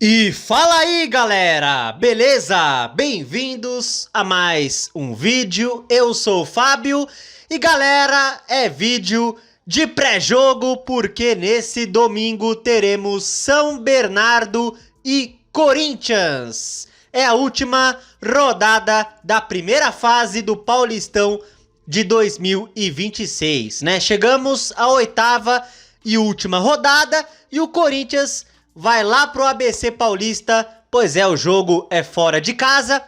E fala aí galera, beleza? Bem-vindos a mais um vídeo, eu sou o Fábio e galera, é vídeo de pré-jogo porque nesse domingo teremos São Bernardo e Corinthians. É a última rodada da primeira fase do Paulistão de 2026, né? Chegamos à oitava e última rodada e o Corinthians vai lá pro ABC Paulista, pois é, o jogo é fora de casa.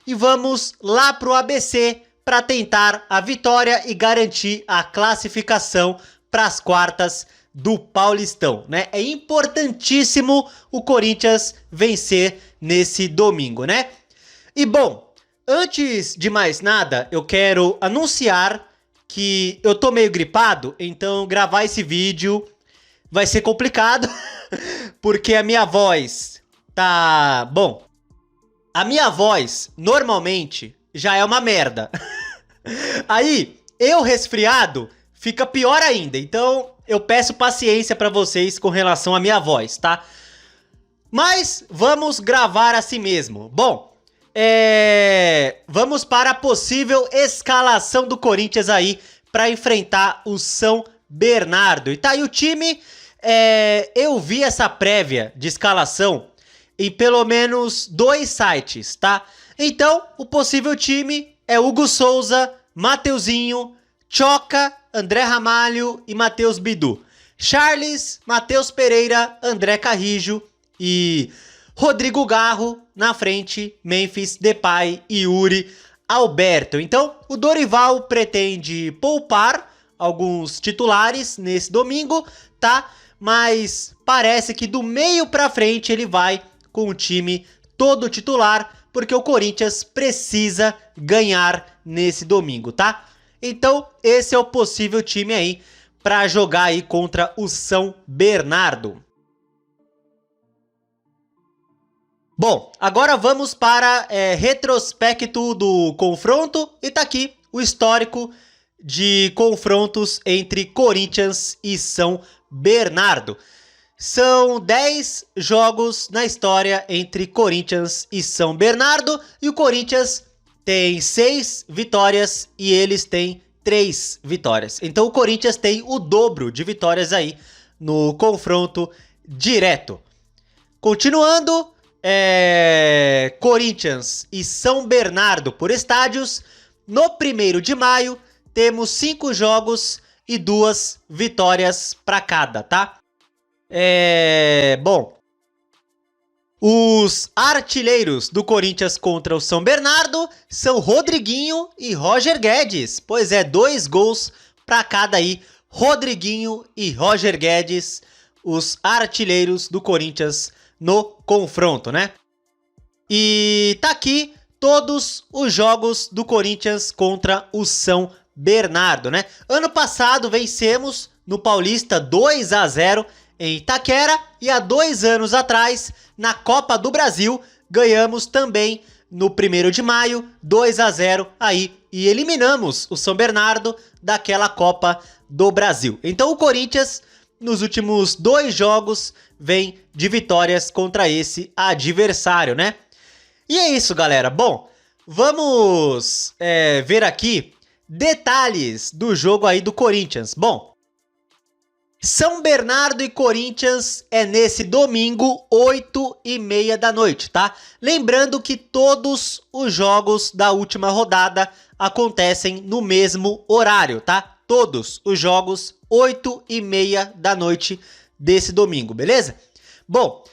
E vamos lá pro ABC para tentar a vitória e garantir a classificação para as quartas do Paulistão, né? É importantíssimo o Corinthians vencer nesse domingo, né? E bom, antes de mais nada, eu quero anunciar que eu tô meio gripado, então gravar esse vídeo vai ser complicado, porque a minha voz tá... Bom, a minha voz normalmente já é uma merda. Aí, eu resfriado, fica pior ainda. Então, eu peço paciência pra vocês com relação à minha voz, tá? Mas vamos gravar assim mesmo. Bom, vamos para a possível escalação do Corinthians aí pra enfrentar o São Bernardo. E tá aí o time... eu vi essa prévia de escalação em pelo menos 2 sites, tá? Então, o possível time é Hugo Souza, Mateuzinho, Choca, André Ramalho e Matheus Bidu. Charles, Matheus Pereira, André Carrijo e Rodrigo Garro na frente, Memphis, Depay e Yuri Alberto. Então, o Dorival pretende poupar alguns titulares nesse domingo, tá? Mas parece que do meio pra frente ele vai com o time todo titular, porque o Corinthians precisa ganhar nesse domingo, tá? Então esse é o possível time aí pra jogar aí contra o São Bernardo. Bom, agora vamos para retrospecto do confronto e tá aqui o histórico de confrontos entre Corinthians e São Bernardo. São 10 jogos na história entre Corinthians e São Bernardo e o Corinthians tem 6 vitórias e eles têm 3 vitórias. Então o Corinthians tem o dobro de vitórias aí no confronto direto. Continuando, Corinthians e São Bernardo por estádios. No 1º de maio temos 5 jogos e 2 vitórias para cada, tá? Bom, os artilheiros do Corinthians contra o São Bernardo são Rodriguinho e Roger Guedes. Pois é, 2 gols para cada aí, Rodriguinho e Roger Guedes, os artilheiros do Corinthians no confronto, né? E tá aqui todos os jogos do Corinthians contra o São Bernardo, né? Ano passado vencemos no Paulista 2-0 em Itaquera e há 2 anos atrás, na Copa do Brasil, ganhamos também no 1º de maio 2-0 aí e eliminamos o São Bernardo daquela Copa do Brasil. Então o Corinthians nos últimos 2 jogos vem de vitórias contra esse adversário, né? E é isso, galera. Bom, vamos ver aqui detalhes do jogo aí do Corinthians. Bom, São Bernardo e Corinthians é nesse domingo, 8h30 da noite, tá? Lembrando que todos os jogos da última rodada acontecem no mesmo horário, tá? Todos os jogos, 8h30 da noite desse domingo, beleza? Bom,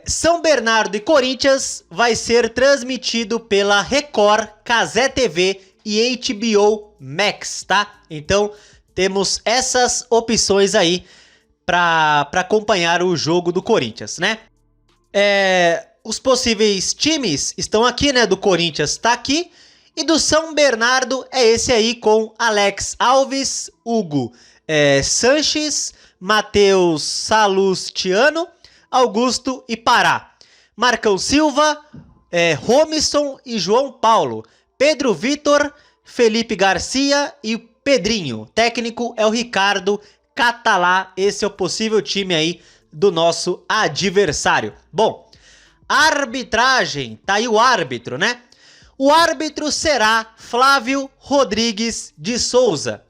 São Bernardo e Corinthians vai ser transmitido pela Record, Cazé TV e HBO Max, tá? Então temos essas opções aí para acompanhar o jogo do Corinthians, né? Os possíveis times estão aqui, né? Do Corinthians tá aqui e do São Bernardo é esse aí com Alex Alves, Hugo Sanches, Matheus Salustiano, Augusto e Pará, Marcão Silva, Romisson e João Paulo, Pedro Vitor, Felipe Garcia e Pedrinho. Técnico é o Ricardo Catalá. Esse é o possível time aí do nosso adversário. Bom, arbitragem, tá aí o árbitro, né? O árbitro será Flávio Rodrigues de Souza.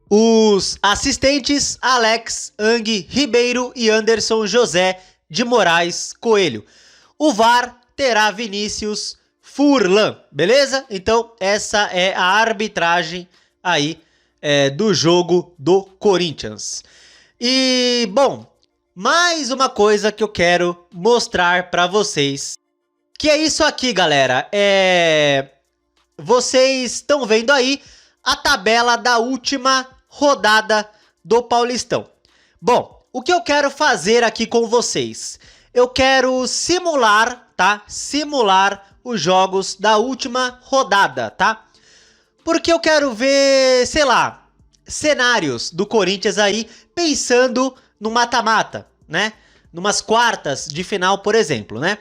Os assistentes, Alex Ang Ribeiro e Anderson José de Moraes Coelho. O VAR terá Vinícius Furlan, beleza? Então essa é a arbitragem aí do jogo do Corinthians. E, bom, mais uma coisa que eu quero mostrar para vocês, que é isso aqui, galera. Vocês estão vendo aí a tabela da última rodada do Paulistão. Bom, o que eu quero fazer aqui com vocês? Eu quero simular, tá? Simular os jogos da última rodada, tá? Porque eu quero ver, sei lá, cenários do Corinthians aí pensando no mata-mata, né? Numas quartas de final, por exemplo, né?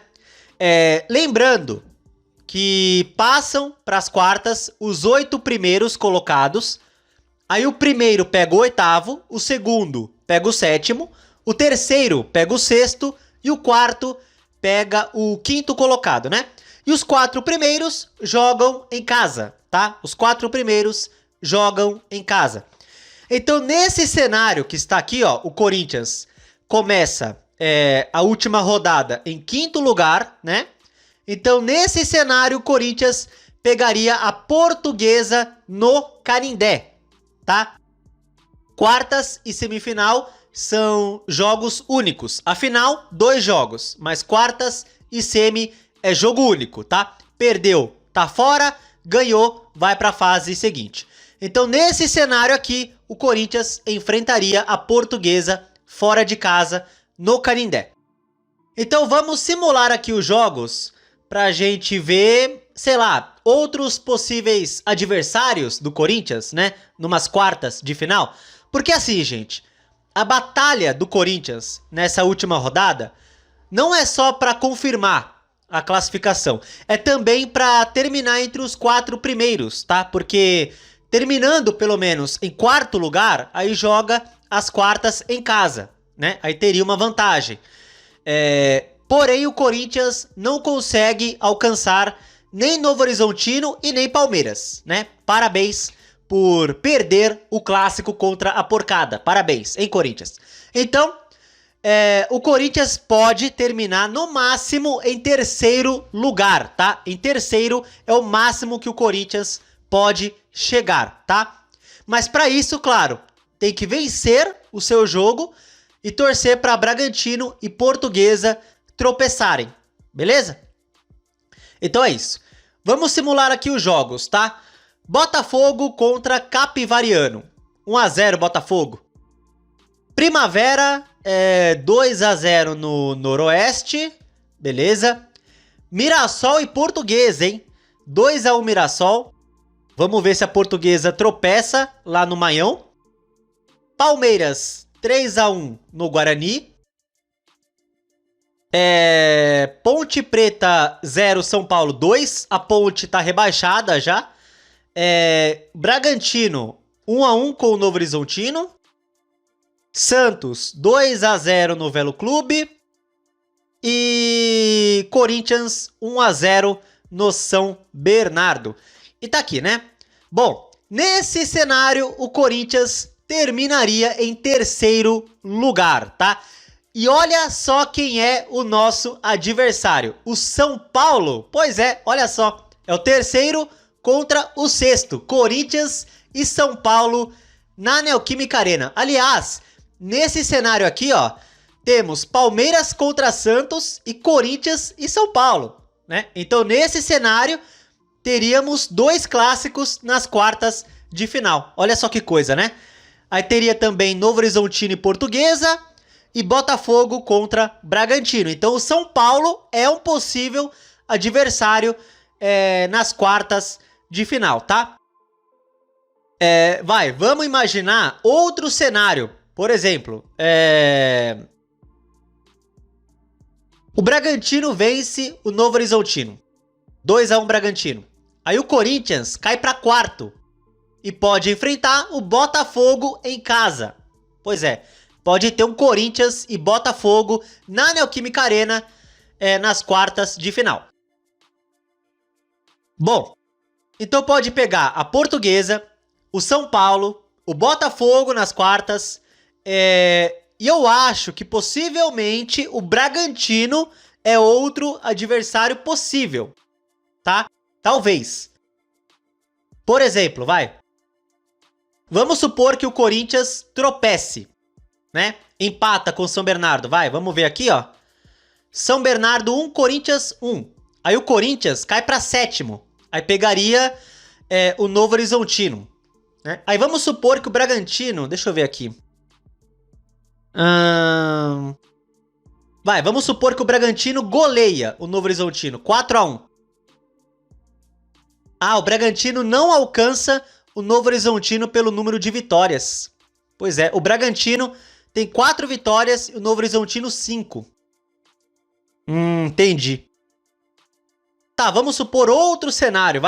Lembrando que passam para as quartas os 8 primeiros colocados. Aí o primeiro pega o 8º, o segundo pega o 7º, o terceiro pega o 6º e o quarto pega o 5º colocado, né? E os 4 primeiros jogam em casa, tá? Os 4 primeiros jogam em casa. Então, nesse cenário que está aqui, ó, o Corinthians começa a última rodada em 5º lugar, né? Então, nesse cenário, o Corinthians pegaria a Portuguesa no Canindé, tá? Quartas e semifinal são jogos únicos. A final, 2 jogos, mas quartas e semi é jogo único, tá? Perdeu, tá fora, ganhou, vai para a fase seguinte. Então, nesse cenário aqui, o Corinthians enfrentaria a Portuguesa fora de casa no Canindé. Então, vamos simular aqui os jogos pra gente ver, sei lá, outros possíveis adversários do Corinthians, né? Numas quartas de final. Porque assim, gente, a batalha do Corinthians nessa última rodada não é só pra confirmar a classificação, é também pra terminar entre os 4 primeiros, tá? Porque terminando pelo menos em 4º lugar, aí joga as quartas em casa, né? Aí teria uma vantagem. Porém, o Corinthians não consegue alcançar nem Novo Horizontino e nem Palmeiras, né? Parabéns por perder o clássico contra a Porcada. Parabéns, hein, Corinthians? Então, o Corinthians pode terminar no máximo em 3º lugar, tá? Em 3º é o máximo que o Corinthians pode chegar, tá? Mas para isso, claro, tem que vencer o seu jogo e torcer para Bragantino e Portuguesa tropeçarem, beleza? Então é isso. Vamos simular aqui os jogos, tá? Botafogo contra Capivariano. 1-0 Botafogo. Primavera, 2-0 no Noroeste, beleza? Mirassol e Portuguesa, hein? 2-1 Mirassol. Vamos ver se a Portuguesa tropeça lá no Maião. Palmeiras, 3-1 no Guarani. Ponte Preta 0, São Paulo 2. A Ponte tá rebaixada já. Bragantino 1-1 com o Novo Horizontino. Santos 2-0 no Velo Clube. E Corinthians 1-0 no São Bernardo. E tá aqui, né? Bom, nesse cenário o Corinthians terminaria em 3º lugar, tá? E olha só quem é o nosso adversário, o São Paulo. Pois é, olha só, é o 3º contra o 6º, Corinthians e São Paulo na Neoquímica Arena. Aliás, nesse cenário aqui, ó, temos Palmeiras contra Santos e Corinthians e São Paulo, né? Então, nesse cenário, teríamos 2 clássicos nas quartas de final. Olha só que coisa, né? Aí teria também Novo Horizontino e Portuguesa e Botafogo contra Bragantino. Então o São Paulo é um possível adversário nas quartas de final, tá? Vamos imaginar outro cenário. Por exemplo, o Bragantino vence o Novo Horizontino. 2-1 Bragantino. Aí o Corinthians cai para 4º e pode enfrentar o Botafogo em casa, Pois é, pode ter um Corinthians e Botafogo na Neoquímica Arena nas quartas de final. Bom, então pode pegar a Portuguesa, o São Paulo, o Botafogo nas quartas, e eu acho que possivelmente o Bragantino é outro adversário possível, tá? Talvez. Por exemplo, vamos supor que o Corinthians tropece, né? Empata com o São Bernardo, vamos ver aqui, ó. São Bernardo 1, Corinthians 1. Aí o Corinthians cai para sétimo. Aí pegaria o Novo Horizontino, né? Aí vamos supor que o Bragantino... Deixa eu ver aqui. Vamos supor que o Bragantino goleia o Novo Horizontino, 4-1. O Bragantino não alcança o Novo Horizontino pelo número de vitórias. Pois é, o Bragantino tem 4 vitórias e o Novo Horizontino 5. Entendi. Tá, vamos supor outro cenário,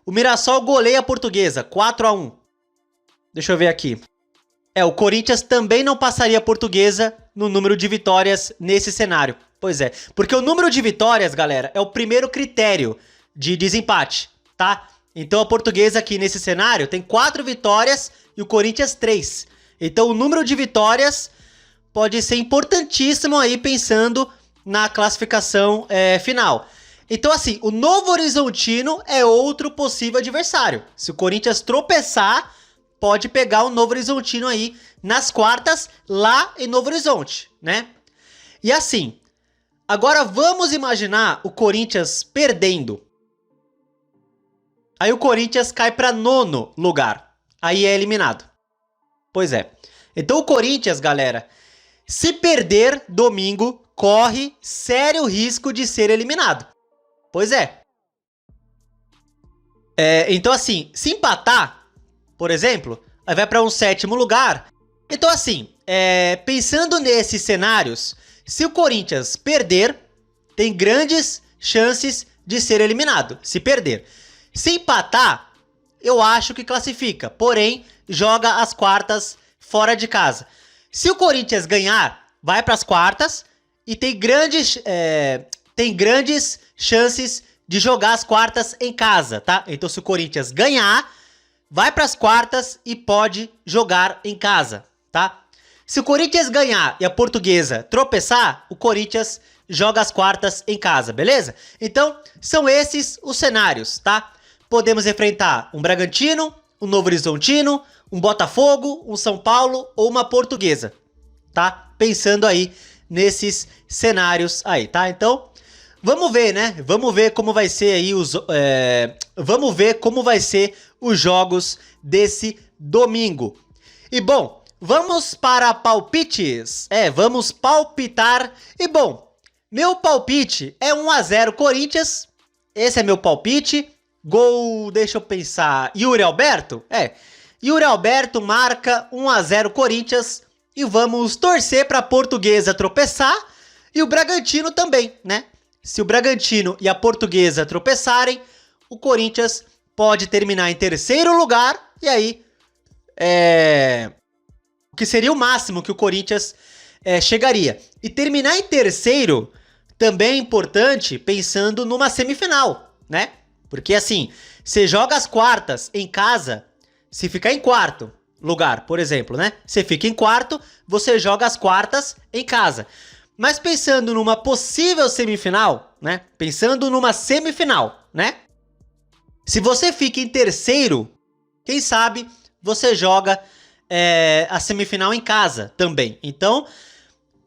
O Mirassol goleia a Portuguesa, 4-1. Deixa eu ver aqui. O Corinthians também não passaria a Portuguesa no número de vitórias nesse cenário. Pois é, porque o número de vitórias, galera, é o primeiro critério de desempate, tá? Então a Portuguesa aqui nesse cenário tem 4 vitórias e o Corinthians 3. Então o número de vitórias pode ser importantíssimo aí pensando na classificação final. Então assim, o Novo Horizontino é outro possível adversário. Se o Corinthians tropeçar, pode pegar o Novo Horizontino aí nas quartas, lá em Novo Horizonte, né? E assim, agora vamos imaginar o Corinthians perdendo. Aí o Corinthians cai para 9º lugar. Aí é eliminado. Pois é. Então o Corinthians, galera, se perder domingo, corre sério risco de ser eliminado. Pois é. Então assim, se empatar, por exemplo, aí vai para um 7º lugar. Então assim, pensando nesses cenários, se o Corinthians perder, tem grandes chances de ser eliminado, se perder. Se empatar, eu acho que classifica, porém, joga as quartas fora de casa. Se o Corinthians ganhar, vai para as quartas e tem grandes chances de jogar as quartas em casa, tá? Então se o Corinthians ganhar, vai para as quartas e pode jogar em casa, tá? Se o Corinthians ganhar e a Portuguesa tropeçar, o Corinthians joga as quartas em casa, beleza? Então, são esses os cenários, tá? Podemos enfrentar um Bragantino, um Novo Horizontino, um Botafogo, um São Paulo ou uma Portuguesa, tá? Pensando aí nesses cenários aí, tá? Então, vamos ver, né? Vamos ver como vai ser aí vamos ver como vai ser os jogos desse domingo. E bom, vamos para palpites. Vamos palpitar. E bom, meu palpite é 1-0 Corinthians. Esse é meu palpite. Gol, deixa eu pensar, Yuri Alberto? Yuri Alberto marca 1-0 Corinthians. E vamos torcer para a Portuguesa tropeçar e o Bragantino também, né? Se o Bragantino e a Portuguesa tropeçarem, o Corinthians pode terminar em 3º lugar. E aí, o que seria o máximo que o Corinthians chegaria. E terminar em 3º também é importante pensando numa semifinal, né? Porque assim, você joga as quartas em casa, se ficar em 4º lugar, por exemplo, né? Você fica em 4º, você joga as quartas em casa. Mas pensando numa possível semifinal, né? Pensando numa semifinal, né? Se você fica em 3º, quem sabe você joga a semifinal em casa também. Então,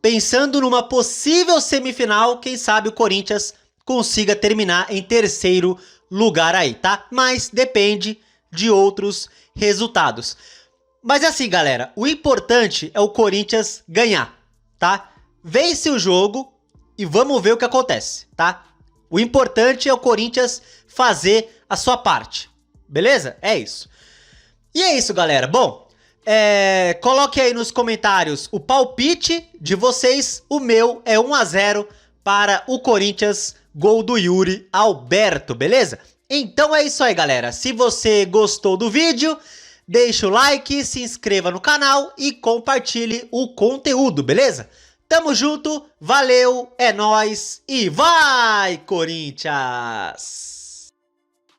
pensando numa possível semifinal, quem sabe o Corinthians consiga terminar em 3º lugar aí, tá? Mas depende de outros resultados. Mas assim, galera, o importante é o Corinthians ganhar, tá? Vence o jogo e vamos ver o que acontece, tá? O importante é o Corinthians fazer a sua parte, beleza? É isso. E é isso, galera. Bom, coloque aí nos comentários o palpite de vocês. O meu é 1-0 para o Corinthians, gol do Yuri Alberto, beleza? Então é isso aí, galera. Se você gostou do vídeo, deixe o like, se inscreva no canal e compartilhe o conteúdo, beleza? Tamo junto, valeu, é nóis e vai, Corinthians!